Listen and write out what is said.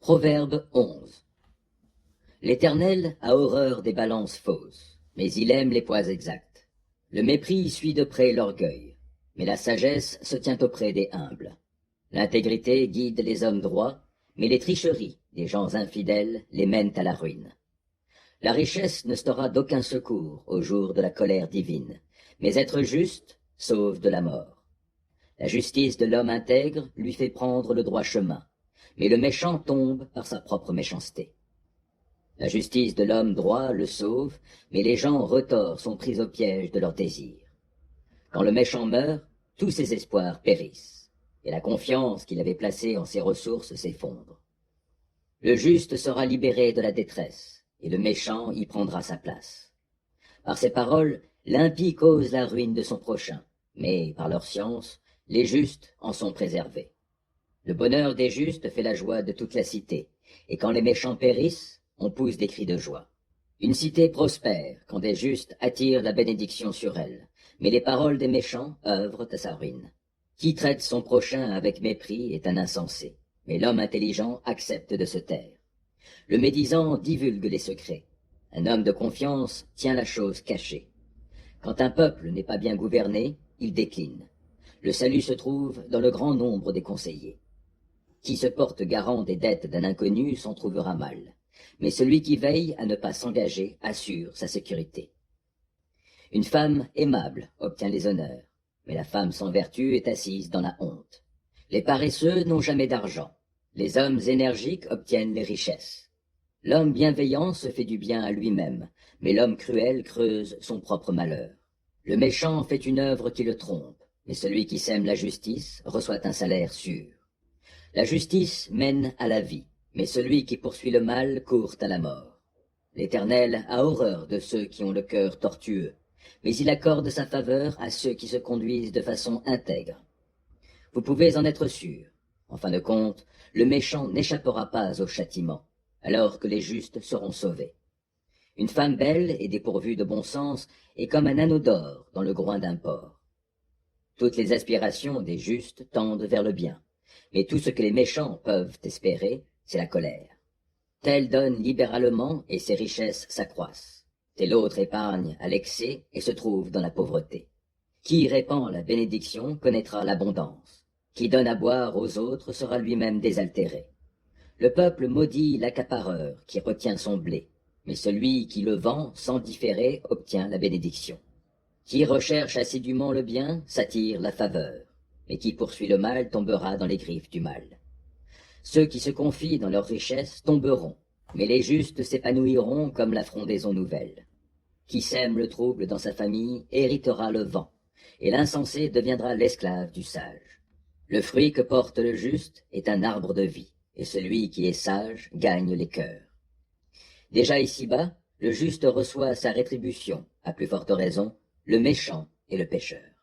Proverbe 11. L'Éternel a horreur des balances fausses, mais il aime les poids exacts. Le mépris suit de près l'orgueil, mais la sagesse se tient auprès des humbles. L'intégrité guide les hommes droits, mais les tricheries des gens infidèles les mènent à la ruine. La richesse ne sera d'aucun secours au jour de la colère divine, mais être juste sauve de la mort. La justice de l'homme intègre lui fait prendre le droit chemin, mais le méchant tombe par sa propre méchanceté. La justice de l'homme droit le sauve, mais les gens retors sont pris au piège de leurs désirs. Quand le méchant meurt, tous ses espoirs périssent, et la confiance qu'il avait placée en ses ressources s'effondre. Le juste sera libéré de la détresse, et le méchant y prendra sa place. Par ses paroles, l'impie cause la ruine de son prochain, mais par leur science, les justes en sont préservés. Le bonheur des justes fait la joie de toute la cité, et quand les méchants périssent, on pousse des cris de joie. Une cité prospère quand des justes attirent la bénédiction sur elle, mais les paroles des méchants œuvrent à sa ruine. Qui traite son prochain avec mépris est un insensé, mais l'homme intelligent accepte de se taire. Le médisant divulgue les secrets. Un homme de confiance tient la chose cachée. Quand un peuple n'est pas bien gouverné, il décline. Le salut se trouve dans le grand nombre des conseillers. Qui se porte garant des dettes d'un inconnu s'en trouvera mal, mais celui qui veille à ne pas s'engager assure sa sécurité. Une femme aimable obtient les honneurs, mais la femme sans vertu est assise dans la honte. Les paresseux n'ont jamais d'argent, les hommes énergiques obtiennent les richesses. L'homme bienveillant se fait du bien à lui-même, mais l'homme cruel creuse son propre malheur. Le méchant fait une œuvre qui le trompe, mais celui qui sème la justice reçoit un salaire sûr. La justice mène à la vie, mais celui qui poursuit le mal court à la mort. L'Éternel a horreur de ceux qui ont le cœur tortueux, mais il accorde sa faveur à ceux qui se conduisent de façon intègre. Vous pouvez en être sûr. En fin de compte, le méchant n'échappera pas au châtiment, alors que les justes seront sauvés. Une femme belle et dépourvue de bon sens est comme un anneau d'or dans le groin d'un porc. Toutes les aspirations des justes tendent vers le bien, mais tout ce que les méchants peuvent espérer, c'est la colère. Tel donne libéralement et ses richesses s'accroissent. Tel autre épargne à l'excès et se trouve dans la pauvreté. Qui répand la bénédiction connaîtra l'abondance. Qui donne à boire aux autres sera lui-même désaltéré. Le peuple maudit l'accapareur qui retient son blé, mais celui qui le vend sans différer obtient la bénédiction. Qui recherche assidûment le bien s'attire la faveur, mais qui poursuit le mal tombera dans les griffes du mal. Ceux qui se confient dans leurs richesses tomberont, mais les justes s'épanouiront comme la frondaison nouvelle. Qui sème le trouble dans sa famille héritera le vent, et l'insensé deviendra l'esclave du sage. Le fruit que porte le juste est un arbre de vie, et celui qui est sage gagne les cœurs. Déjà ici-bas, le juste reçoit sa rétribution, à plus forte raison, le méchant et le pécheur.